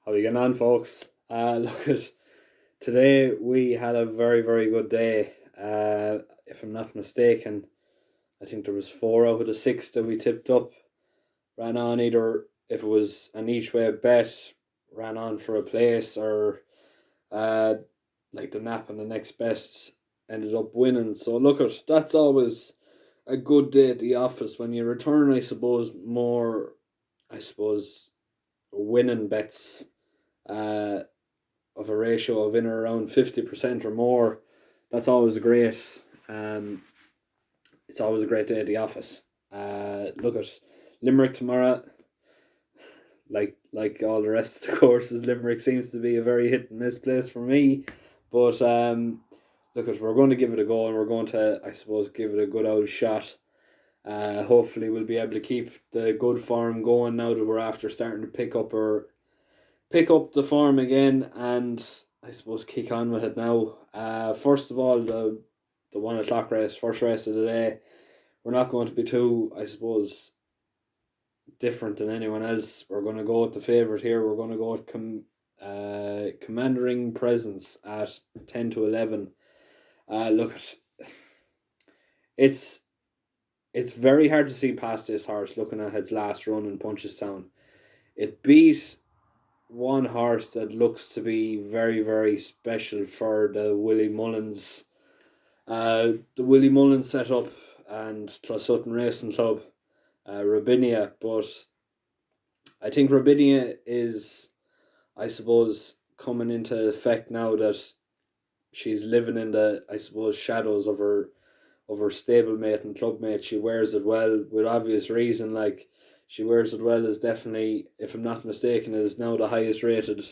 How are you getting on, folks? Look at today. We had a very, very good day. If I'm not mistaken, I think there was four out of the six that we tipped up ran on either if it was an each way bet, ran on for a place, or uh, like the nap and the next best ended up winning. So look at that's always a good day at the office when you return. I suppose more. I suppose winning bets. Uh, of a ratio of in or around 50% or more, that's always great. It's always a great day at the office. Look at Limerick tomorrow. Like all the rest of the courses, Limerick seems to be a very hit and miss place for me. But look at we're going to give it a go, and we're going to, I suppose, give it a good old shot. Hopefully we'll be able to keep the good form going now that we're after starting to pick up the form again, and I suppose kick on with it now. First of all, the 1 o'clock race, first race of the day. We're not going to be too, I suppose, different than anyone else. We're going to go with the favourite here. We're going to go with Commandering Presence at 10 to 11. Look, it's it's very hard to see past this horse looking at its last run in Punchestown. It beat one horse that looks to be very, very special for the Willie Mullins setup and Closutton Racing Club, Robinia. But I think Robinia is, I suppose, coming into effect now that she's living in the, I suppose, shadows of her stablemate and clubmate. She wears it well with obvious reason. Like, she wears it well is definitely, if I'm not mistaken, is now the highest rated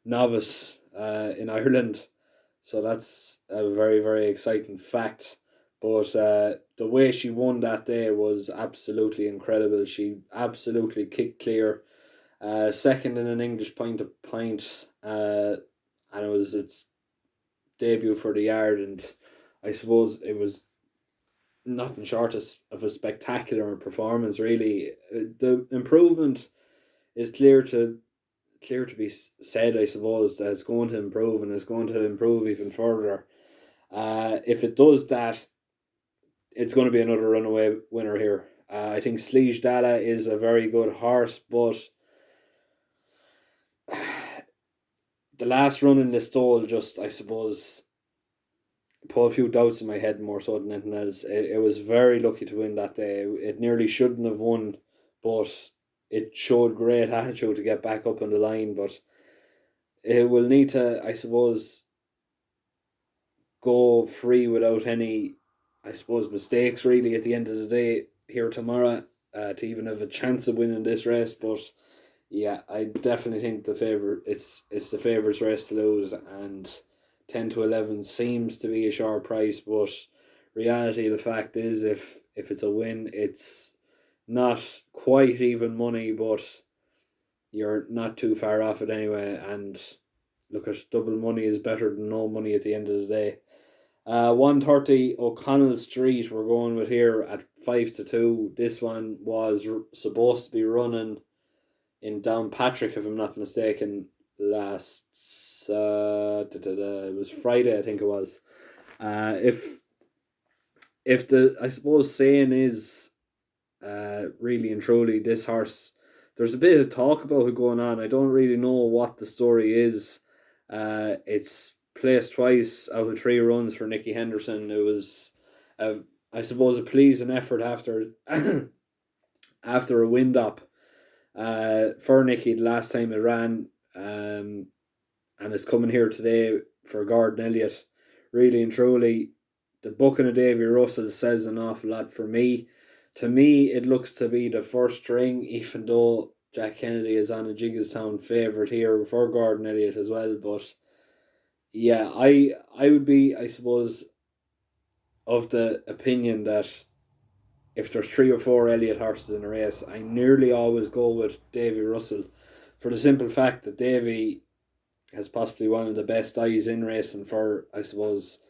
novice in Ireland. So that's a very, very exciting fact. But the way she won that day was absolutely incredible. She absolutely kicked clear. Second in an English point to point. And it was its debut for the yard. And I suppose it was nothing short of a spectacular performance. Really, the improvement is clear to be said. I suppose that it's going to improve and it's going to improve even further. If it does that, it's going to be another runaway winner here. I think Sliege Dala is a very good horse, but the last run in Listowel just, I suppose, put a few doubts in my head more so than anything else. It was very lucky to win that day. It nearly shouldn't have won, but it showed great attitude to get back up on the line. But it will need to, I suppose, go free without any, I suppose, mistakes really at the end of the day here tomorrow to even have a chance of winning this race. But yeah, I definitely think it's the favourite's race to lose, and 10 to 11 seems to be a sharp price, but reality of the fact is if it's a win, it's not quite even money, but you're not too far off it anyway. And look, at double money is better than no money at the end of the day. 130 O'Connell Street we're going with here at 5 to 2. This one was supposed to be running in Downpatrick, if I'm not mistaken, last it was Friday, I think it was. If the, I suppose, saying is really and truly this horse, there's a bit of talk about it going on. I don't really know what the story is. It's placed twice out of three runs for Nicky Henderson. It was, I suppose, a pleasing effort after after a wind up for Nicky the last time it ran, and it's coming here today for Gordon Elliott. Really and truly, the booking of Davy Russell says an awful lot for me. To me, it looks to be the first string, even though Jack Kennedy is on a Jiggestown favourite here for Gordon Elliott as well. But yeah, I would be, I suppose, of the opinion that if there's three or four Elliott horses in a race, I nearly always go with Davy Russell, for the simple fact that Davy has possibly one of the best eyes in racing for, I suppose,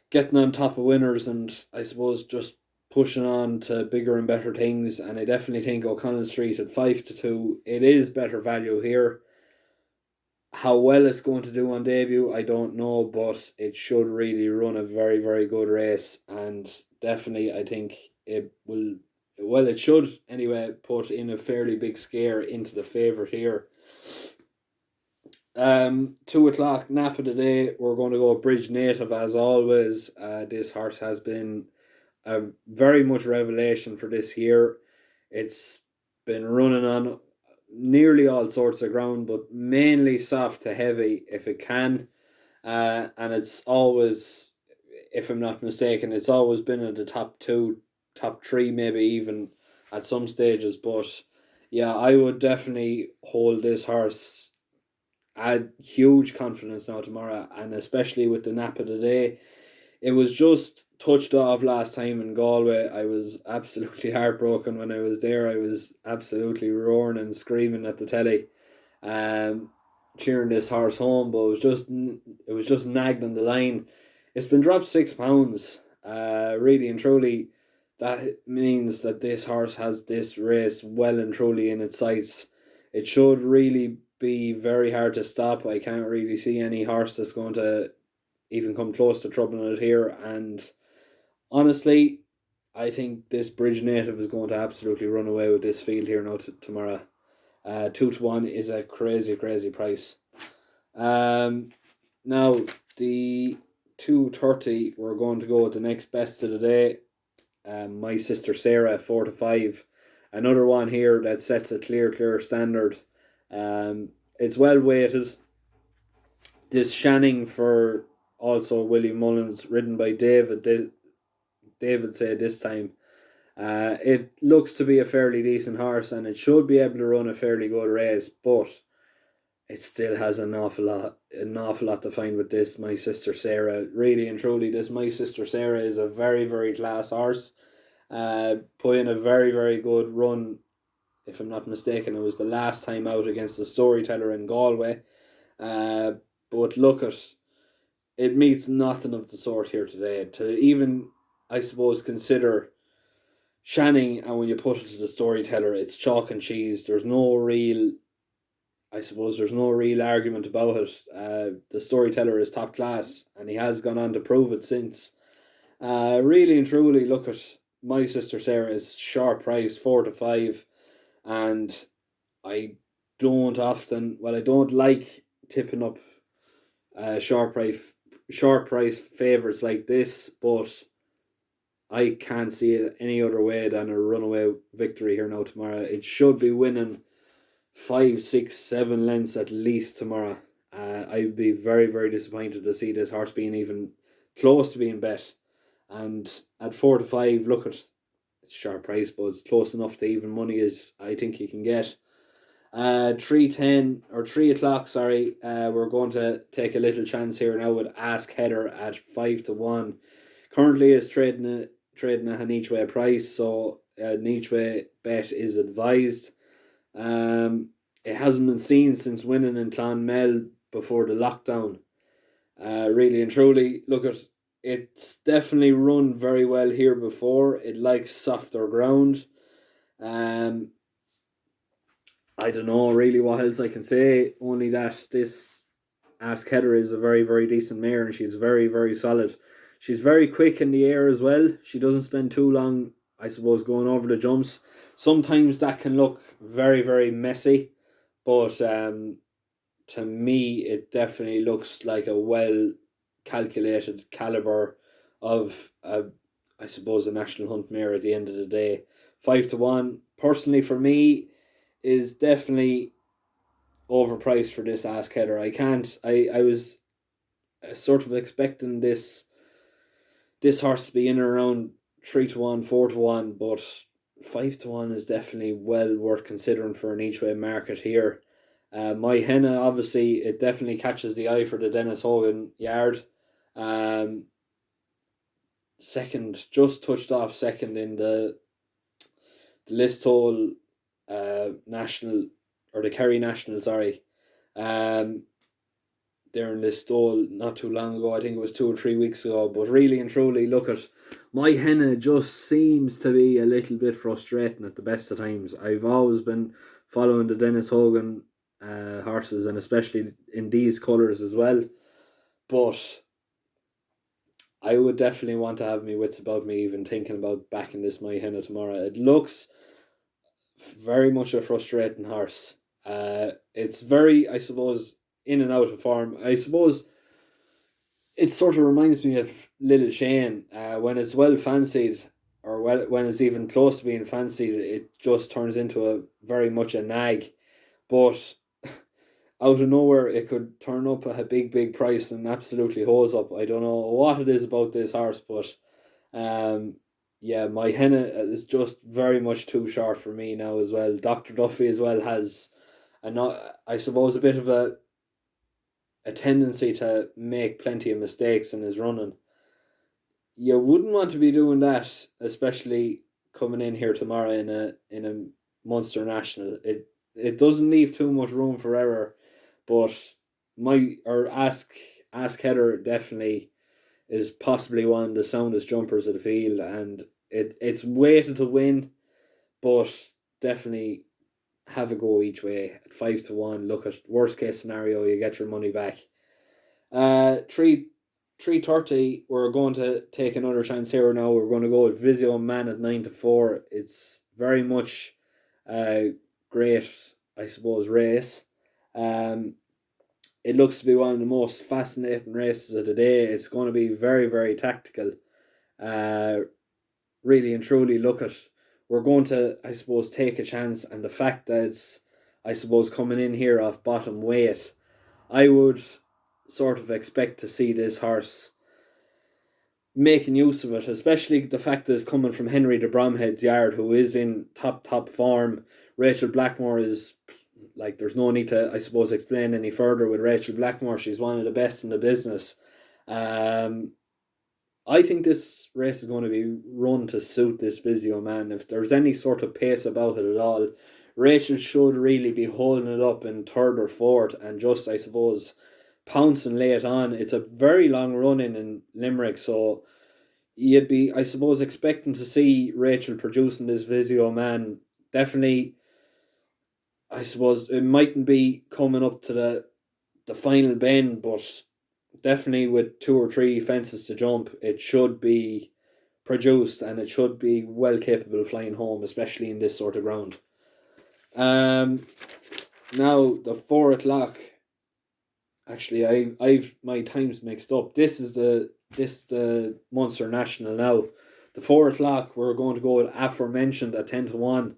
getting on top of winners and I suppose just pushing on to bigger and better things. And I definitely think O'Connell Street at 5 to 2, it is better value here. How well it's going to do on debut, I don't know, but it should really run a very, very good race, and definitely I think it will. Well, it should anyway put in a fairly big scare into the favourite here. 2 o'clock nap of the day. We're going to go Bridge Native as always. This horse has been a very much revelation for this year. It's been running on nearly all sorts of ground, but mainly soft to heavy if it can. And it's always, if I'm not mistaken, it's always been in the top two, top three, maybe even at some stages. But yeah, I would definitely hold this horse. I had huge confidence now tomorrow, and especially with the nap of the day. It was just touched off last time in Galway. I was absolutely heartbroken when I was there. I was absolutely roaring and screaming at the telly, um, cheering this horse home. But it was just nagged on the line. It's been dropped £6. Really and truly, that means that this horse has this race well and truly in its sights. It should really be very hard to stop. I can't really see any horse that's going to even come close to troubling it here. And honestly, I think this Bridge Native is going to absolutely run away with this field here now tomorrow. 2-1 is a crazy, crazy price. Now the 2:30, we're going to go with the next best of the day. My Sister Sarah 4-5. Another one here that sets a clear standard. It's well weighted. This Shanning for also Willie Mullins, ridden by David. David said this time. It looks to be a fairly decent horse, and it should be able to run a fairly good race, but it still has an awful lot to find with this My Sister Sarah. Really and truly, this My Sister Sarah is a very, very class horse. Put in a very, very good run. If I'm not mistaken, it was the last time out against the Storyteller in Galway. But look at it meets nothing of the sort here today. To even, I suppose, consider Shanning, and when you put it to the Storyteller, it's chalk and cheese. There's no real, I suppose, there's no real argument about it. The Storyteller is top class, and he has gone on to prove it since. Really and truly, look at My Sister Sarah is sharp priced 4-5, and I I don't like tipping up short price favourites like this, but I can't see it any other way than a runaway victory here now tomorrow. It should be winning 5, 6, 7 lengths at least tomorrow. I'd be very, very disappointed to see this horse being even close to being bet. And at 4-5, look at it's sharp price, but it's close enough to even money as I think you can get. 3:10 or 3 o'clock. Sorry, we're going to take a little chance here now with Ask Heather at 5-1. Currently, is trading at an each way price, so an each way bet is advised. It hasn't been seen since winning in Clonmel before the lockdown. Really and truly, look at it's definitely run very well here before. It likes softer ground. Um, I don't know really what else I can say. Only that this Ask Heather is a very, very decent mare, and she's very, very solid. She's very quick in the air as well. She doesn't spend too long, I suppose, going over the jumps. Sometimes that can look very, very messy, but to me, it definitely looks like a well calculated caliber of I suppose, a national hunt mare at the end of the day. 5-1, personally for me, is definitely overpriced for this Ask Heather. I can't. I was sort of expecting this horse to be in around 3-1, 4-1, but 5-1 is definitely well worth considering for an each way market here. My Henna, obviously, it definitely catches the eye for the Dennis Hogan yard. Second, just touched off second in the Listowel national, or the Kerry national, sorry. There in Listowel not too long ago. I think it was 2 or 3 weeks ago. But really and truly, look at my Henna just seems to be a little bit frustrating at the best of times. I've always been following the Dennis Hogan horses, and especially in these colours as well. But I would definitely want to have me wits about me even thinking about backing this my henna tomorrow. It looks very much a frustrating horse. It's very, I suppose, in and out of form. I suppose it sort of reminds me of Little Shane. When it's well fancied, or when it's even close to being fancied, it just turns into a very much a nag. But out of nowhere, it could turn up at a big price and absolutely hose up. I don't know what it is about this horse, but um, yeah, my henna is just very much too short for me now as well. Dr. Duffy as well has a not, I suppose, a bit of a tendency to make plenty of mistakes in his running. You wouldn't want to be doing that, especially coming in here tomorrow in a Munster National. It doesn't leave too much room for error, but my or ask Heather definitely is possibly one of the soundest jumpers of the field, and it's weighted to win, but definitely have a go each way at 5 to 1. Look at worst case scenario, you get your money back. 330. We're going to take another chance here now. We're going to go with Visio Man at 9 to 4. It's very much a great, I suppose, race. Um, it looks to be one of the most fascinating races of the day. It's going to be very tactical. Uh, really and truly, look at. We're going to, I suppose, take a chance, and the fact that it's, I suppose, coming in here off bottom weight, I would sort of expect to see this horse making use of it, especially the fact that it's coming from Henry de Bromhead's yard, who is in top form. Rachel Blackmore is, like, there's no need to, I suppose, explain any further with Rachel Blackmore. She's one of the best in the business. I think this race is going to be run to suit this Visio Man. If there's any sort of pace about it at all, Rachel should really be holding it up in third or fourth and just, I suppose, pounce and lay it on. It's a very long run in Limerick, so you'd be, I suppose, expecting to see Rachel producing this Visio Man. Definitely, I suppose, it mightn't be coming up to the final bend, but definitely with 2 or 3 fences to jump, it should be produced, and it should be well capable of flying home, especially in this sort of ground. Now the 4 o'clock. Actually, I've my times mixed up. This the Munster National now. The 4 o'clock, we're going to go with aforementioned at 10 to 1.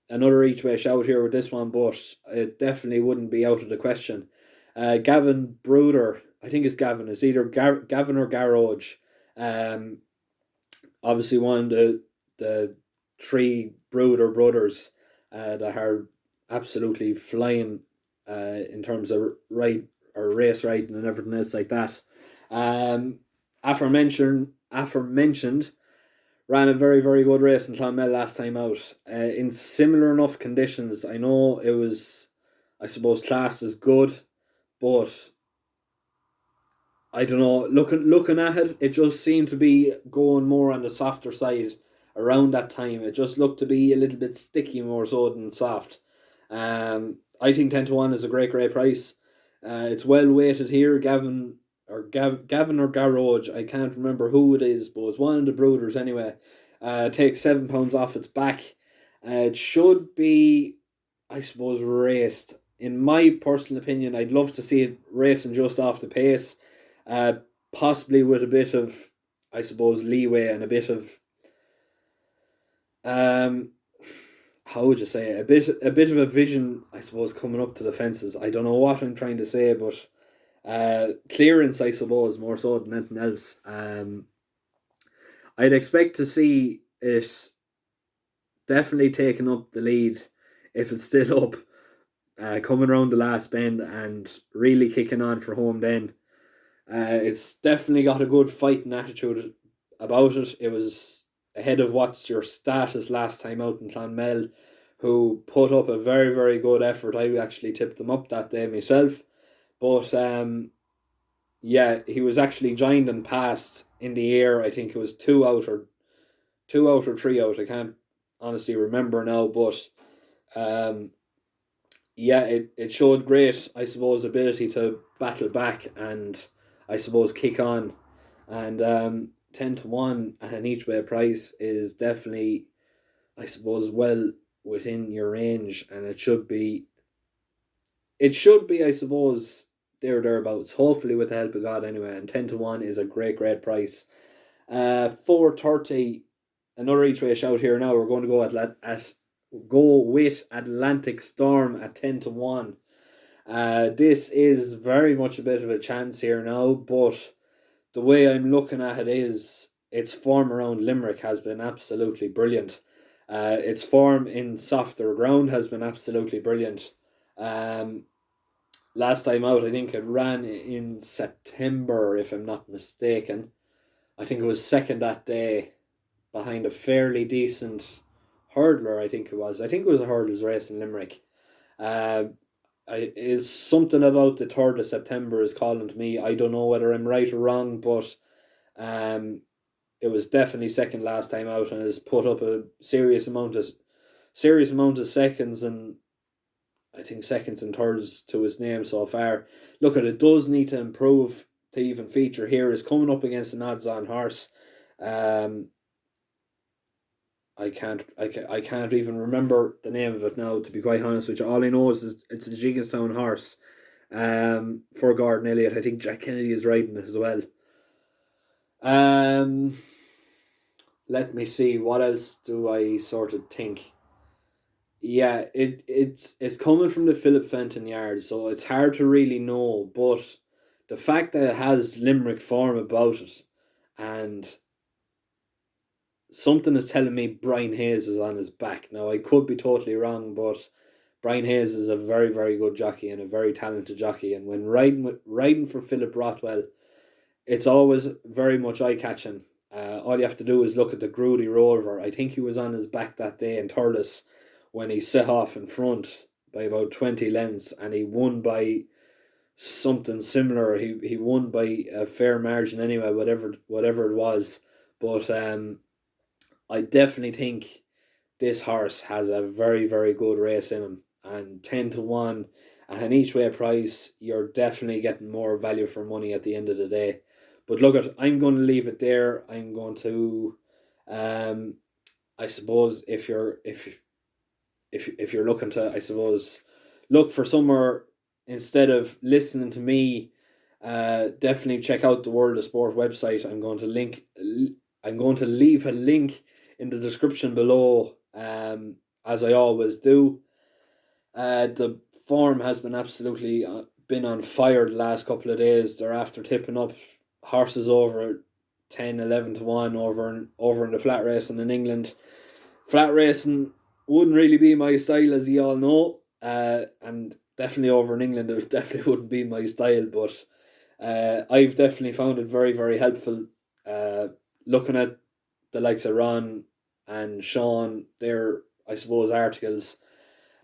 Another each way shout here with this one, but it definitely wouldn't be out of the question. Gavin Bruder, I think it's Gavin. It's either Gavin or Garage. Um, Obviously one of the 3 Bruder brothers that are absolutely flying in terms of race riding and everything else like that. Um, aforementioned ran a very good race in Clonmel last time out. In similar enough conditions, I know it was, I suppose, classed as good, but I don't know. Looking at it, it just seemed to be going more on the softer side around that time. It just looked to be a little bit sticky more so than soft. I think 10 to 1 is a great price. It's well weighted here. Gavin or Garage, I can't remember who it is, but it's one of the brothers anyway. Takes £7 off its back. It should be, I suppose, raced. In my personal opinion, I'd love to see it racing just off the pace, uh, possibly with a bit of, I suppose, leeway and a bit of, um, how would you say it? A bit of a vision, I suppose, coming up to the fences. I don't know what I'm trying to say, but clearance, I suppose, more so than anything else. I'd expect to see it definitely taking up the lead if it's still up, coming around the last bend and really kicking on for home then. It's definitely got a good fighting attitude about it. It was ahead of what's your status last time out in Clonmel, who put up a very good effort. I actually tipped them up that day myself. But yeah, he was actually joined and passed in the air. I think it was 2 out or 3 out. I can't honestly remember now, but um, yeah, it showed great, I suppose, ability to battle back and I suppose kick on. And 10 to 1 at an each way price is definitely, I suppose, well within your range, and it should be, I suppose, there or thereabouts. Hopefully, with the help of God, anyway. And 10 to 1 is a great, great price. 4:30. Another each way shout here now. We're going to go with Atlantic Storm at 10 to 1. This is very much a bit of a chance here now, but the way I'm looking at it is its form around Limerick has been absolutely brilliant. Its form in softer ground has been absolutely brilliant. Um, Last time out, I think it ran in September, if I'm not mistaken. I think it was second that day behind a fairly decent hurdler. I think it was. I think it was a hurdles race in Limerick. Uh, is something about the 3rd of September is calling to me. I don't know whether I'm right or wrong, but um, it was definitely second last time out and has put up a serious amount of seconds, and I think seconds and thirds to his name so far. Look at it, does need to improve to even feature here. Is coming up against an odds-on horse. Um, I can't even remember the name of it now. To be quite honest with you, all I know is it's a Jigginstown horse. For Gordon Elliott, I think Jack Kennedy is riding it as well. Um, Let me see. What else do I sort of think? Yeah, it's coming from the Philip Fenton yard, so it's hard to really know. But the fact that it has Limerick form about it, and something is telling me Brian Hayes is on his back. Now I could be totally wrong, but Brian Hayes is a very very good jockey and a very talented jockey. And when riding for Philip Rothwell, it's always very much eye catching. All you have to do is look at the Grudy Rover. I think he was on his back that day in Thurles when he set off in front by about 20 lengths, and he won by something similar. He won by a fair margin anyway, whatever it was. But I definitely think this horse has a very, very good race in him. And 10 to 1 at an each way price, you're definitely getting more value for money at the end of the day. But look at, I'm going to leave it there. I'm going to, um, I suppose if you're looking to, I suppose, look for somewhere instead of listening to me, definitely check out the World of Sport website. I'm going to leave a link in the description below, as I always do. The form has been absolutely been on fire the last couple of days. They're after tipping up horses over 10, 11 to 1 over in the flat racing in England. Flat racing wouldn't really be my style, as you all know, and definitely over in England it definitely wouldn't be my style. But I've definitely found it very very helpful. Looking at the likes of Ron and Sean, their, I suppose, articles,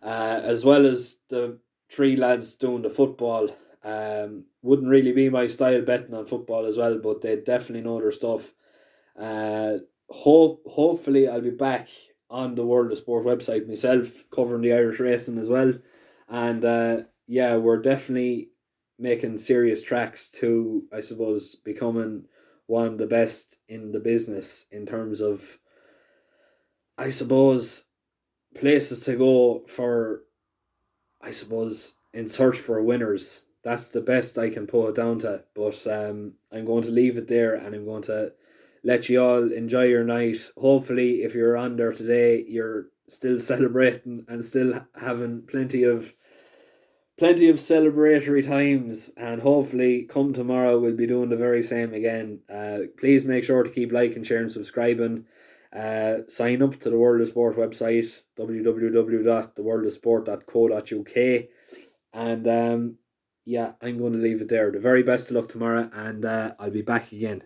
as well as the three lads doing the football. Wouldn't really be my style betting on football as well, but they definitely know their stuff. Hopefully I'll be back on the World of Sport website myself, covering the Irish racing as well. And yeah, we're definitely making serious tracks to, I suppose, becoming one of the best in the business in terms of, I suppose, places to go for, I suppose, in search for winners. That's the best I can put it down to. But I'm going to leave it there, and I'm going to let you all enjoy your night. Hopefully, if you're on there today, you're still celebrating and still having plenty of celebratory times, and hopefully come tomorrow we'll be doing the very same again. Please make sure to keep liking, sharing, subscribing. Sign up to the World of Sport website, www.theworldofsport.co.uk. And yeah, I'm going to leave it there. The very best of luck tomorrow, and I'll be back again.